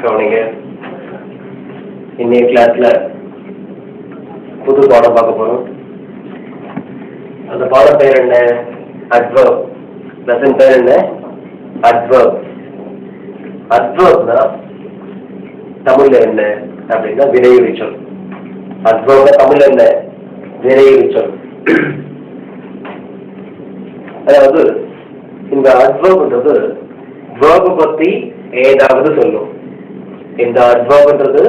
கவனிங்க. இன்னைய கிளாஸ்ல புது பாடம் பார்க்க போறோம். அந்த பாடம் பேர் என்ன? அட்வர்ப். லெசன் பேர் என்ன? அட்வர்ப். அட்வர்ப்னா தமிழ்ல என்ன அப்படின்னா வினையுரி சொல். அட்வர்ப்னா தமிழ்ல என்ன? வினையுரி சொல். அதாவது இந்த அட்வர்ப்ன்றது verb பத்தி ஏதாவது சொல்லும். இந்த அட்வர்ப்ன்றது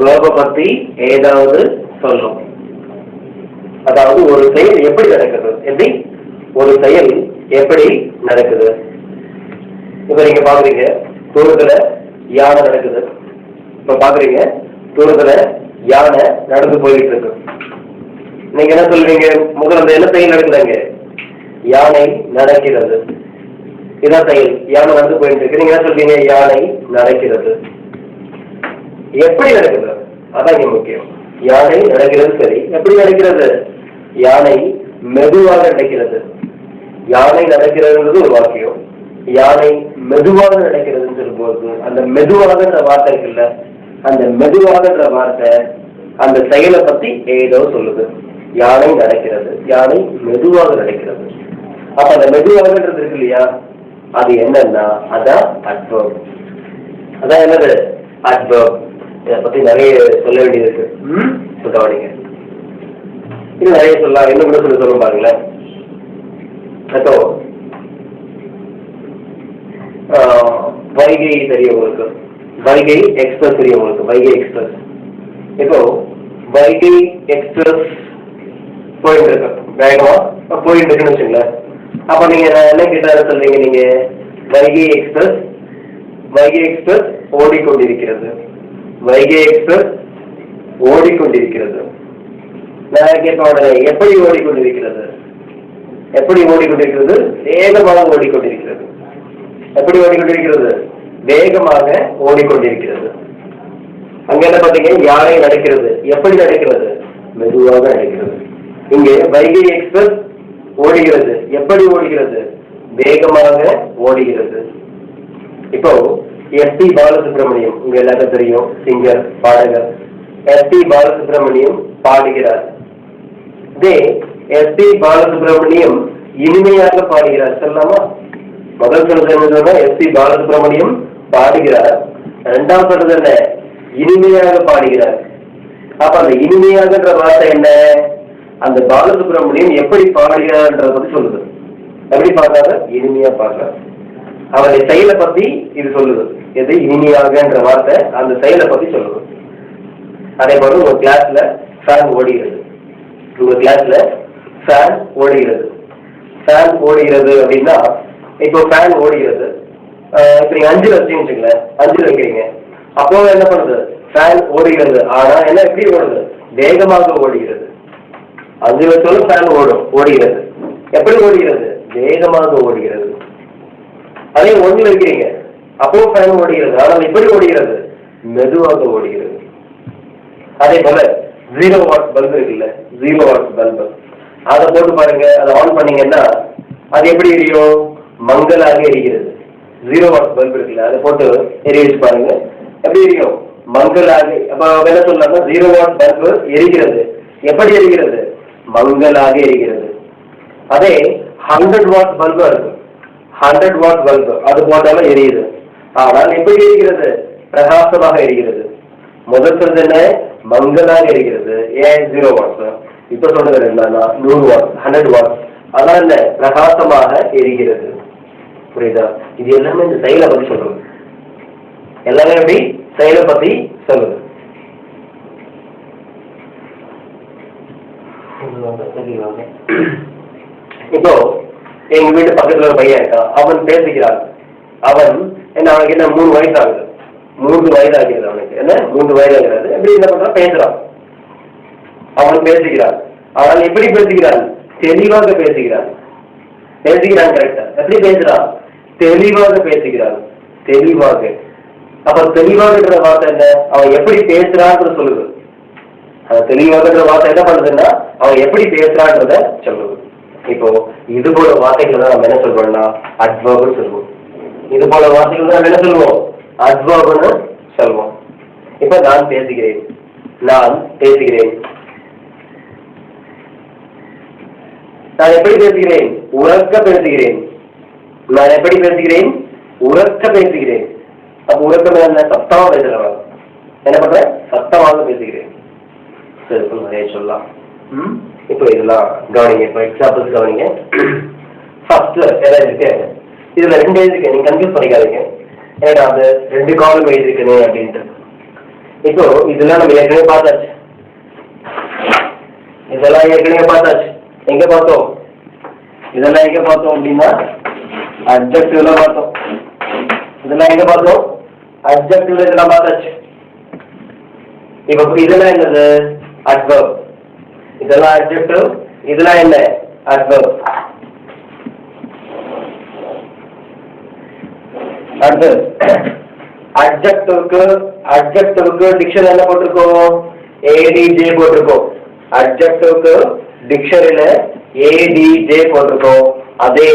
verb பத்தி ஏதாவது சொல்லும். அதாவது ஒரு செயல் எப்படி நடக்குது, எப்படி ஒரு செயல் எப்படி நடக்குது. இப்ப நீங்க பாக்குறீங்க தூரத்துல யானை நடக்குது. இப்ப பாக்குறீங்க தூரத்துல யானை நடந்து போயிட்டு இருக்கு. நீங்க என்ன சொல்றீங்க? முதல்ல என்ன செயல் நடக்குதுங்க? யானை நடக்கிறது. இதான் செயல். யானை நடந்து போயிட்டு இருக்கு. நீங்க என்ன சொல்றீங்க? யானை நடக்கிறது. எப்படி நடக்குது அதான் இங்க முக்கியம். யானை நடக்கிறது சரி, எப்படி நடக்கிறது? யானை மெதுவாக நடக்கிறது. யானை நடக்கிறது ஒரு வாக்கியம். யானை மெதுவாக நடக்கிறதுன்னு சொல்லும்போது அந்த மெதுவாகன்ற வார்த்தை இருக்குல்ல, அந்த மெதுவாகன்ற வார்த்தை அந்த செயலை பத்தி ஏதோ சொல்லுது. யானை நடக்கிறது, யானை மெதுவாக நடக்கிறது. அப்ப அந்த மெதுவாகன்றது இருக்கு இல்லையா, அது என்னன்னா அதான் அட்வர்ப். அதான் என்னது? அட்வர்ப். இதை பத்தி நிறைய சொல்ல வேண்டியது இருக்கு. கவனிங்க. இது நிறைய சொல்லலாம். என்ன கூட சொல்ல பாருங்களேன். இப்போ வைகை தெரியும் உங்களுக்கு. வைகை எக்ஸ்பிரஸ் தெரியும் உங்களுக்கு. வைகை எக்ஸ்பிரஸ். இப்போ வைகை எக்ஸ்பிரஸ் போயிட்டு இருக்கு, வேகமா போயிட்டு இருக்குன்னு வச்சுங்களேன். அப்ப நீங்க என்ன கேட்டா சொல்றீங்க? நீங்க வைகை எக்ஸ்பிரஸ், வைகை எக்ஸ்பிரஸ் ஓடிக்கொண்டிருக்கிறது, வைகை எக்ஸ்பிரஸ் ஓடிக்கொண்டிருக்கிறது. நான் கேட்க உடனே எப்படி ஓடிக்கொண்டிருக்கிறது? எப்படி ஓடிக்கொண்டிருக்கிறது? வேகமாக ஓடிக்கொண்டிருக்கிறது. எப்படி ஓடிக்கொண்டிருக்கிறது? வேகமாக ஓடிக்கொண்டிருக்கிறது. அங்க என்ன பாத்தீங்க? யானை நடக்கிறது. எப்படி நடக்கிறது? மெதுவாக நடக்கிறது. இங்கே வைகை எக்ஸ்பிரஸ் ஓடுகிறது. எப்படி ஓடுகிறது? வேகமாக ஓடுகிறது. இப்போ எஸ்.பி. பாலசுப்ரமணியம் உங்க எல்லாருக்கும் தெரியும், சிங்கர், பாடகர். எஸ்.பி. பாலசுப்ரமணியம் பாடுகிறார். எஸ்.பி. பாலசுப்ரமணியம் இனிமையாக பாடுகிறார் சொல்லலாமா? முதல் சொல்றது எஸ்.பி. பாலசுப்ரமணியம் பாடுகிறார். இரண்டாவது சொல்றது என்ன? இனிமையாக பாடுகிறார். அப்ப அந்த இனிமையாகன்ற வார்த்தை என்ன? அந்த பாலசுப்ரமணியம் எப்படி பாடுகிறார்ன்றத பத்தி சொல்லுது. எப்படி பாடுறாரு? இனிமையா பாடுறாரு. அவருடைய செயலை பத்தி இது சொல்லுது. எது? இனிமையாகன்ற வார்த்தை அந்த செயலை பத்தி சொல்லுது. அதே போல உங்க கிளாஸ்ல ஃபேன் ஓடுகிறது. உங்க கிளாஸ்ல ஃபேன் ஓடுகிறது. ஃபேன் ஓடுகிறது அப்படின்னா இப்போ ஃபேன் ஓடுகிறது. இப்ப நீங்க 5 வச்சுங்களேன், 5 வைக்கிறீங்க. அப்போ என்ன பண்ணுது? ஃபேன் ஓடுகிறது. ஆனா என்ன எப்படி ஓடுது? வேகமாக ஓடுகிறது. 5 வச்சாலும் ஃபேன் ஓடுகிறது. எப்படி ஓடுகிறது? வேகமாக ஓடுகிறது. அதே 1 வைக்கிறீங்க, அப்போ ஃபேன் ஓடுகிறது. ஆனால் எப்படி ஓடுகிறது? மெதுவாக ஓடுகிறது. அதே போல 0 வாட் பல்பு இருக்குல்ல, 0 வாட் பல்பு, அதை போட்டு பாருங்க. அதை ஆன் பண்ணீங்கன்னா அது எப்படி எரியும்? மங்கலாக எரிகிறது. 0 வாட் பல்பு இருக்குல்ல, அதை போட்டு எரிய வச்சு பாருங்க, எப்படி எரியும்? மங்கலாக. அப்ப என்ன சொல்றாங்க? 0 வாட் பல்பு எரிகிறது. எப்படி எரிகிறது? மங்கலாக எரிகிறது. அதே 100 வாட் பல்பு இருக்கு. 100 வாட் பல்பு அது போட்டாலும் எரியுது. ஆனால் எப்படி எரிகிறது? பிரகாசமாக எரிகிறது. முதல் சொல்றது என்ன? மங்கலாக எரிகிறது. ஏன் 0 வாட்ஸ்? இப்ப சொல்றது என்னன்னா 100 வாட், 100 வாட். அதான் என்ன? பிரகாசமாக எரிகிறது. புரியுதா? இது எல்லாமே இந்த செயலை பத்தி சொல்றது. எல்லாமே எப்படி செயலை பத்தி சொல்லுது. இப்போ எங்க வீட்டு பக்கத்துல ஒரு பையன் இருக்கான். அவன் பேசுகிறான். அவன் என்ன, அவனுக்கு என்ன 3 வயசு ஆகுது. 3 வயது ஆகிறது அவனுக்கு. என்ன 3 வயது ஆகிறது. எப்படி என்ன பண்றான்? பேசுறான். அவன் பேசுகிறான். அவன் எப்படி பேசுகிறான்? தெளிவாக பேசுகிறான். பேசுகிறான் கரெக்டா? எப்படி பேசுறான்? தெளிவாக பேசுகிறான். தெளிவாக. அப்ப தெளிவாகன்ற வார்த்தை என்ன? அவன் எப்படி பேசுறான்னு சொல்லுது. தெளிவாகன்ற வார்த்தை என்ன பண்ணுதுன்னா அவன் எப்படி பேசுறான்றத சொல்லுது. இப்போ இது போல வார்த்தைகள் தான் நம்ம என்ன சொல்றோம்னா அட்வர்ப்னு சொல்லுவோம். இது போல வார்த்தைகள் தான் நம்ம என்ன சொல்லுவோம்? அட்வர்ப்னு சொல்லுவோம். இப்ப நான் பேசுகிறேன், நான் பேசுகிறேன். நான் எப்படி பேசுகிறேன்? உறக்க பேசுகிறேன். நான் எப்படி பேசுகிறேன்? உறக்க பேசுகிறேன். அப்ப உறக்கம் என்ன? சத்தமா பேசுறேன். என்ன பண்றேன்? சத்தமாக பேசுகிறேன். சரி, நிறைய சொல்லலாம். இப்போ இதெல்லாம் கவனிங்க. இப்போ எக்ஸாம்பிள்ஸ் கவனிங்க. ஃபர்ஸ்ட்ல எதாவது இருக்கு, இதுல 2 எழுதிருக்கு, நீங்க கன்ஃபியூஸ் பண்ணிக்காதீங்க. ஏன்னா அது 2 காலம் எழுதிருக்குன்னு அப்படின்ட்டு. இப்போ இதெல்லாம் நம்ம ஏற்கனவே பார்த்தாச்சு. இதெல்லாம் ஏற்கனவே பார்த்தாச்சு. எங்க பார்த்தோம்? இதெல்லாம் எங்க பார்த்தோம் அப்படின்னா அட்ஜெக்டிவ்ல பார்த்தோம். இதெல்லாம் எங்க பார்த்தோம்? அட்ஜெக்டிவ்ல இதெல்லாம் பார்த்தாச்சு. இப்ப இதெல்லாம் என்னது? அட்வர்ப். இதெல்லாம் அட்ஜெக்டிவ், இதெல்லாம் என்ன? அட்வர்ப். அடுத்து அட்ஜெக்டிவ்க்கு டிக்ஷனரி என்ன போட்டிருக்கோம்? ஏடிஜே போட்டிருக்கோம். அட்ஜெக்டிவ்க்கு டிக்ஷனரியில ஏடிஜே போட்டிருக்கோம். அதே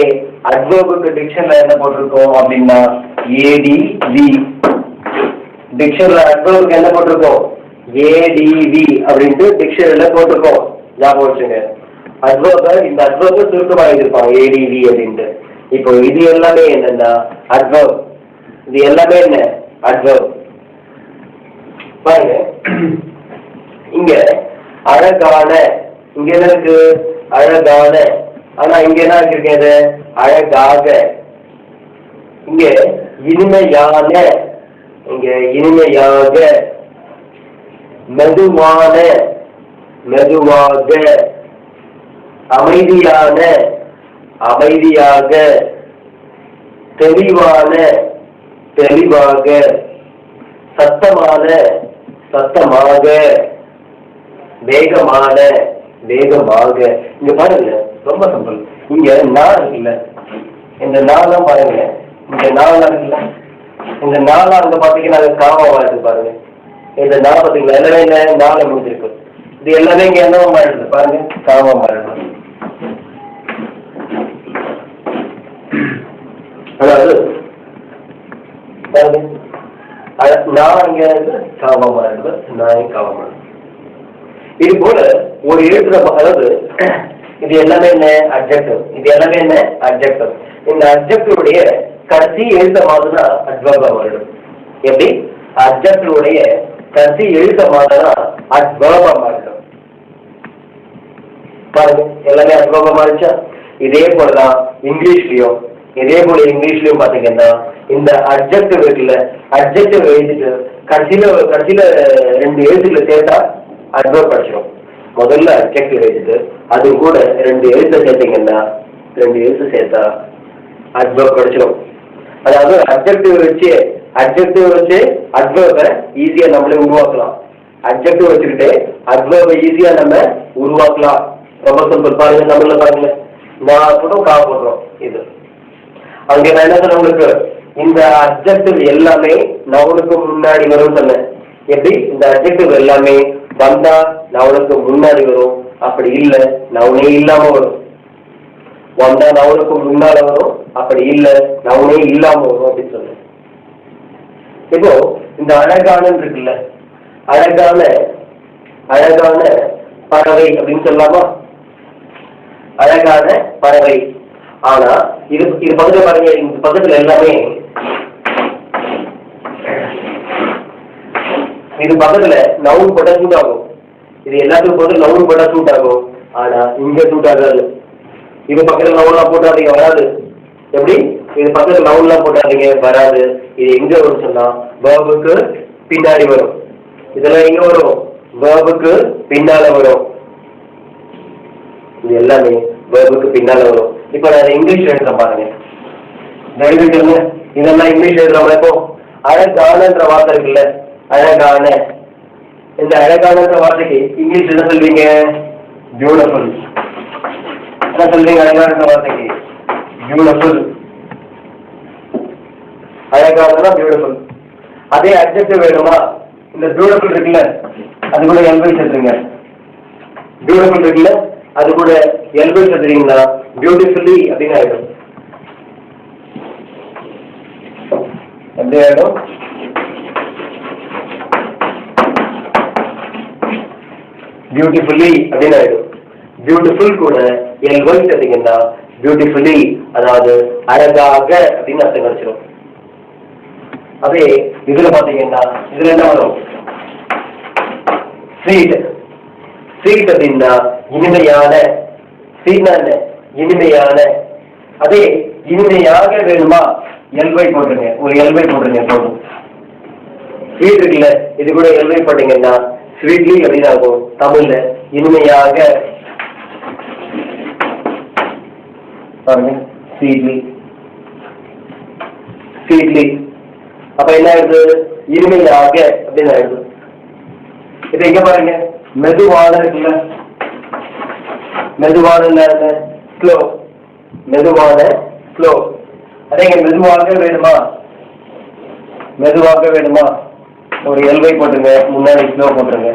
அட்வர்புக்கு டிக்ஷனரியில என்ன போட்டிருக்கோம் அப்படின்னா ஏடிவி. டிக்ஷனரியில அட்வர்புக்கு என்ன போட்டிருக்கோம்? ஏடிவி அப்படின்ட்டு டிக்ஷனரியில போட்டிருக்கோம். ஞாபகம் வச்சுங்க. அட்வர்ப இந்த அட்வர்ப சுருக்கமாக எழுதிருப்பாங்க ஏடிவி அப்படின்ட்டு. இப்போ இது எல்லாமே என்னன்னா அட்வர்ப். இது எல்லாமே என்ன? அட்வர்ப். பாருங்க, இங்க அழகான, இங்க என்ன இருக்கு? அழகான. ஆனா இங்க என்ன இருக்கு? அழகாக. இங்க இனிமையான, இங்க இனிமையாக. மெதுவான, மெதுவாக. அமைதியான, அமைதியாக. தெளிவான, தெளிவாக. சத்தமான, சத்தமாக. வேகமான, வேகமாக. இங்க பாருங்க, ரொம்ப சிம்பிள். இங்க நான் இருக்குல்ல, இந்த நாலாம் பாருங்க, இங்க நாலாம் இருக்குல்ல, இந்த நாலா அங்க பாத்தீங்கன்னா காமமா இருக்கு பாருங்க. இந்த நான் பாத்தீங்களா எல்லாமே என்ன? நாளை முடிஞ்சிருக்கு. இது எல்லாமே இங்க என்னவா மாறிடுது பாருங்க, காமமா மாறிடுது. அதாவது நான் இங்க காமமா இருக்கு, நான் காமமா. இது போல ஒரு எழுத்துல, அதாவது இது எல்லாமே என்ன? அட்ஜெக்டிவ். இது எல்லாமே என்ன? அட்ஜெக்டிவ். இந்த அட்ஜெக்டிவுடைய கடைசி எழுத்த மாதிரினா அட்வர்பா மாறிடும். எப்படி? அட்ஜெக்டிவுடைய கடைசி எழுத்த மாதிரினா அட்வர்பா மாறிடும். பாருங்க, எல்லாமே அட்வர்பா மாறிச்சா? இதே போலதான் இங்கிலீஷ்லயும், இதே போல இங்கிலீஷ்லயும் பாத்தீங்கன்னா இந்த அட்ஜெக்டிவ் இருக்குல்ல, அட்ஜெக்டிவ் எழுதிட்டு கடைசியில 2 எழுத்துக்களை சேர்த்தா அட்வர்ப் படிச்சிடும். முதல்ல அட்ஜெக்டிவ் எழுதிட்டு அது கூட 2 எழுத்தை சேர்த்தீங்கன்னா, 2 எழுத்து சேர்த்தா அட்வர்ப் படிச்சிடும். அதாவது அட்ஜெக்டிவ் வச்சு அட்வர்பை ஈஸியா நம்மளே உருவாக்கலாம். அட்ஜெக்டிவ் வச்சுக்கிட்டு அட்வர்பை ஈஸியா நம்ம உருவாக்கலாம். ரொம்ப சிம்பிள். பாருங்க, நம்மள பாருங்க, நான் கூட கா போடுறோம். இது அங்க நான் என்ன சொன்ன உங்களுக்கு? இந்த அட்ஜெக்டிவ் எல்லாமே நவுனுக்கு முன்னாடி வரும் சொன்னேன். எப்படி? இந்த அட்ஜெக்டிவ் எல்லாமே வந்தா நவுனுக்கு முன்னாடி வரும், அப்படி இல்ல நவுனே இல்லாம வரும். வந்தா நவுனுக்கு முன்னால வரும், அப்படி இல்ல நவுனே இல்லாம வரும் அப்படின்னு சொன்னேன். இப்போ இந்த அழகான இருக்குல்ல, அழகான, அழகான பறவை அப்படின்னு சொல்லலாமா? அழகான பறவை. ஆனா இது பக்கத்துல பாருங்க, இந்த பக்கத்துல எல்லாமே, இது பக்கத்துல நவுன் போட்டா சூட் ஆகும். இது எல்லாத்துக்கும் போட்டு நவுன் போட்டா சூட் ஆகும். ஆனா இங்க சூட் ஆகாது. இது பக்கத்துல நவுன்லாம் போட்டாதீங்க, வராது. எப்படி? இது பக்கத்துல நவுன்லாம் போட்டாதீங்க, வராது. இது எங்க வரும் சொன்னா வேர்புக்கு பின்னாடி வரும். இதெல்லாம் எங்க வரும்? வேர்புக்கு பின்னால வரும். இது எல்லாமே வேர்புக்கு பின்னால வரும். இப்ப நான் இங்கிலீஷ் எழுதுற பாருங்க, எழுதிட்டு இதெல்லாம் இங்கிலீஷ் எழுதுறோம். இப்போ அழகானன்ற வார்த்தை இருக்குல்ல, அழகான. இந்த அழகானன்ற வார்த்தைக்கு இங்கிலீஷ் என்ன சொல்வீங்க? பியூட்டிஃபுல். என்ன சொல்வீங்க? அழகான வார்த்தைக்கு பியூட்டிஃபுல். அழகானதான் பியூட்டிஃபுல். அதே அட்ஜெக்டிவ் வேணுமா? இந்த பியூட்டிஃபுல் இருக்குல்ல, அது கூட எல்பை சேர்த்துருங்க. பியூட்டிஃபுல் இருக்குல்ல, அது கூட எல்பை சேர்த்துறீங்களா பியூட்டிஃபுல்லி அப்படின்னு ஆயிடும். எப்படி ஆயிடும்? பியூட்டிஃபுல்லி அப்படின்னு ஆயிடும். பியூட்டிஃபுல் கூட எல்ஒய் சேர்த்தீங்கன்னா பியூட்டிஃபுல்லி, அதாவது அழகாக அப்படின்னு அர்த்தம் கிடைச்சிடும். அதே இதுல பாத்தீங்கன்னா இதுல என்ன வரும்? ஸ்வீட். ஸ்வீட் அப்படின்னா இனிமையான. ஸ்வீட்னா என்ன? இனிமையான. அதே இனிமையாக வேணுமா? எல்ஒய் போட்டுருங்க, ஒரு எல்ஒய் போட்டுருங்க போதும். ஸ்வீட் இருக்குல்ல, இது கூட எல்ஒய் போட்டீங்கன்னா ஸ்வீட்லி அப்படின்னு ஆகும். தமிழ்ல இனிமையாக பாருங்க, ஸ்வீட்லி. ஸ்வீட்லி அப்ப என்ன ஆயிடுது? இனிமையாக அப்படின்னு ஆயிடுது. இப்ப எங்க பாருங்க, மெதுவான இருக்குல்ல, மெதுவான ஸ்லோ. மெதுவான ஸ்லோ. அதேங்க மெதுவாக வேணுமா? மெதுவாக வேணுமா? ஒரு எல்ஒய் போட்டுருங்க, முன்னாடி ஸ்லோ போட்டுருங்க.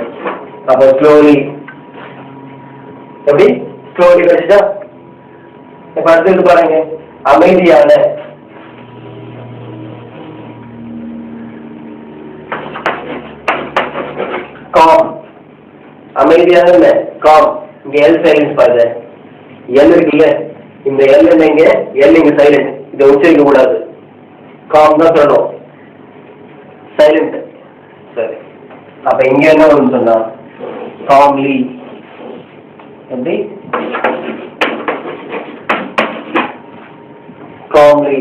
அப்ப ஸ்லோலி. எப்படி? ஸ்லோலி கிடைச்சா. இப்ப அடுத்து பாருங்க, அமைதியான. காம். அமைதியான காம். இங்க எல் சைலன்ஸ் பாருங்க. எல் இருக்குல்ல, இந்த எல் என்னங்க? எல் இங்க சைலண்ட். இதை உச்சரிக்க கூடாது. காம் தான் சொல்லணும், சைலண்ட். சரி, அப்ப இங்க என்ன வரும்னு சொன்னா காம்லி. எப்படி? காம்லி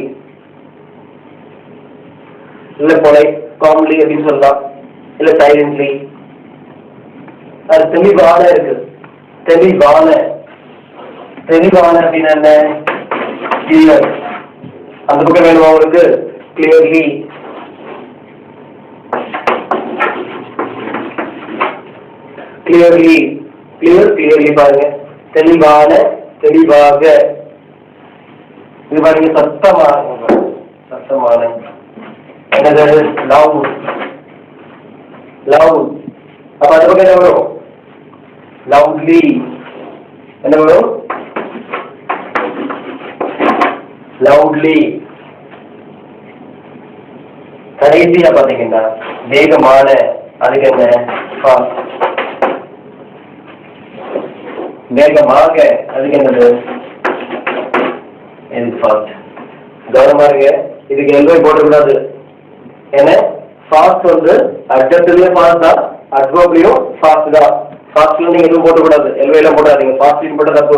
இல்ல பொலை காம்லி அப்படின்னு சொல்லலாம், இல்ல சைலண்ட்லி. அது தெளிவான இருக்கு. தெளிவான. தெளிவான அப்படின்னா என்ன? கிளியர். அந்த பக்கம் வேணுமா உங்களுக்கு? கிளியர்லி. கிளியர்லி. கிளியர், கிளியர்லி பாருங்க. தெளிவான, தெளிவாக. இது பாருங்க, சத்தமான. சத்தமான என்னது? லவுட். லவுட். அப்ப அது பக்கம் என்ன வரும்? லவுட்லி. என்ன வரும்? லவுட்லி. கடைசியா பாத்தீங்கன்னா வேகமான. அதுக்கு என்ன? ஃபாஸ்ட். வேகமாக. அதுக்கு என்னது? ஃபாஸ்ட். கவனமா இருங்க, இதுக்கு எல்ஒய் போடக்கூடாது. ஏன்னா ஃபாஸ்ட் வந்து அட்ஜெக்டிவ்லயும் ஃபாஸ்ட் தான், அட்வர்ப்லயும் ஃபாஸ்ட் தான். ஃபாஸ்ட்ல நீங்க எதுவும் போடக்கூடாது, எல்ஒய் எல்லாம் போடாதீங்க. ஃபாஸ்ட் போட்ட தப்பு.